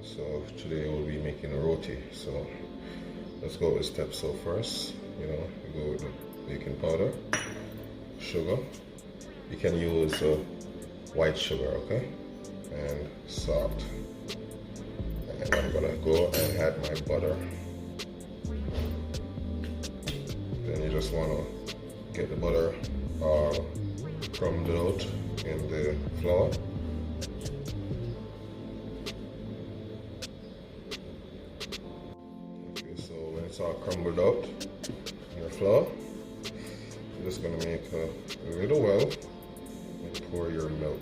So today we'll be making a roti. So let's go with steps. So first, you go with the baking powder, sugar. You can use white sugar, okay, and salt. And I'm gonna go and add my butter. Then you just wanna get the butter crumbled out in the flour. Okay, so when it's all crumbled out in your flour, you're just gonna make a little well and pour your milk.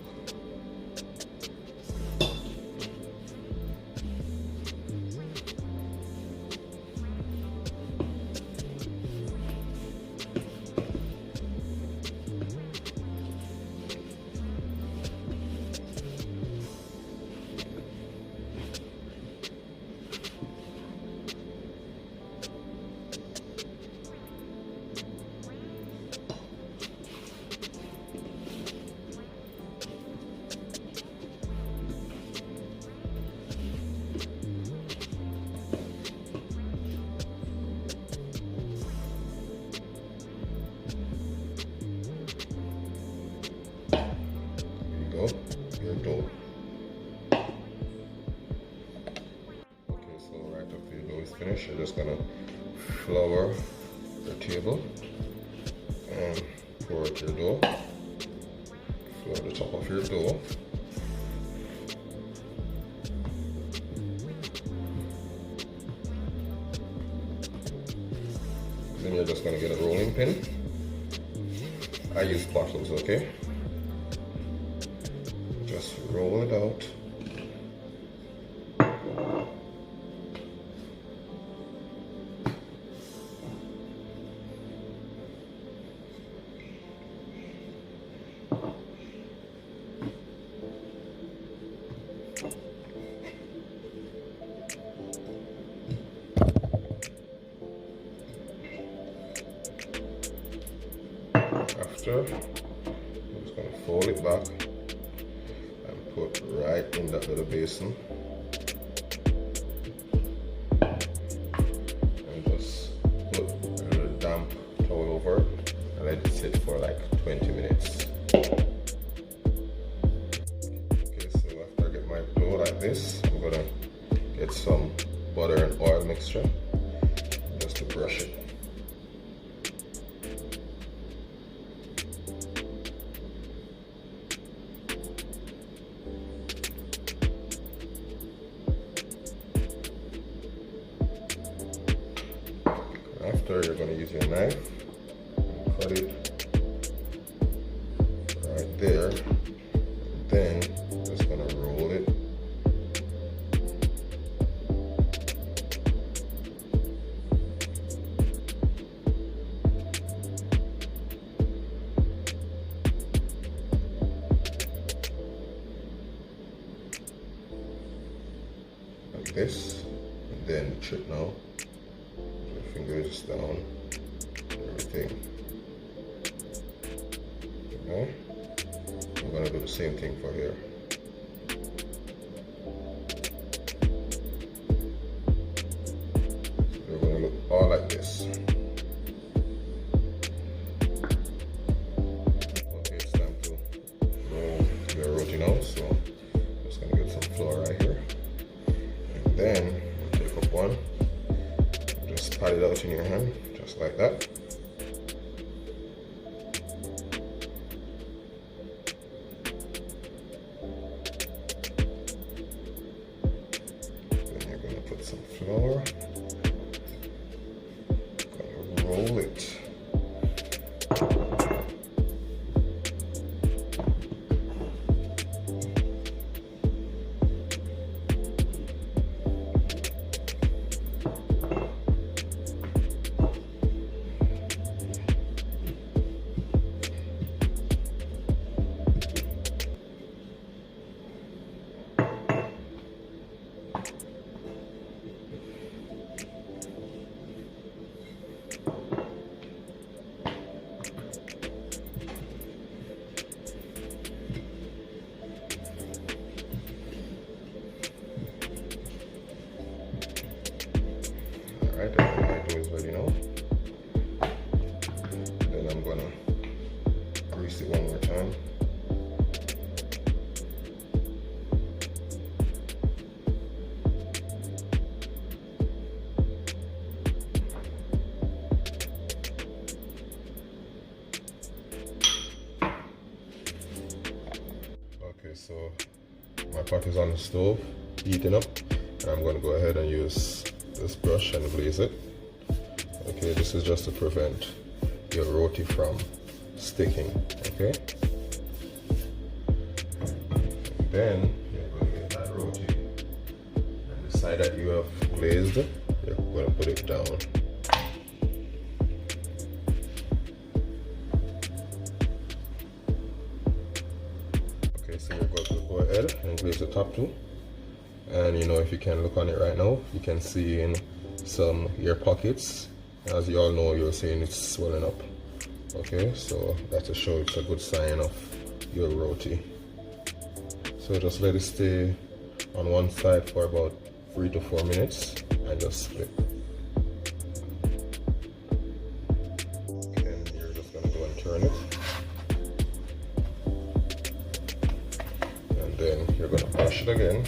Your dough. Okay, so right after your dough is finished, you're just gonna flour your table and pour out your dough. Flour the top of your dough. Then you're just gonna get a rolling pin. I use bottles, okay? Just roll it out. After, I'm just going to fold it back and put right in that little basin and just put a little damp towel over it and let it sit for like 20 minutes. Okay, so after I get my dough like this, I'm going to get some butter and oil mixture just to brush it. After, you're going to use your knife and cut it right there. Then just going to roll it. Like this. And then the trick now. Fingers down, everything. Okay, I'm gonna do the same thing for here. So they're gonna look all like this. Okay, it's time to roll your roti now. So I'm just gonna get some flour right here, and then take up one. Just pat it out in your hand, just like that. Then you're going to put some flour, going to roll it. is ready now. Then I'm gonna grease it one more time. Okay, so my pot is on the stove, heating up, and I'm going to go ahead and use this brush and glaze it. Okay, this is just to prevent your roti from sticking. Okay, and then you're going to get that roti, and the side that you have glazed, you're going to put it down. So you're going to go ahead and glaze the top too. And you know, if you can look on it right now, you can see in some air pockets. As you all know, you're seeing it's swelling up. Okay, so that's to show it's a good sign of your roti. So just let it stay on one side for about 3 to 4 minutes and just split. And you're just going to go and turn it. Then you're going to mash it again.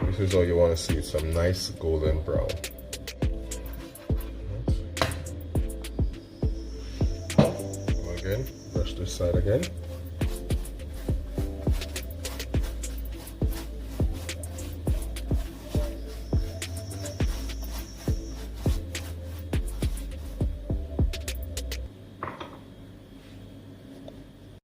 This is all you want to see, some nice golden brown. Again, brush this side again.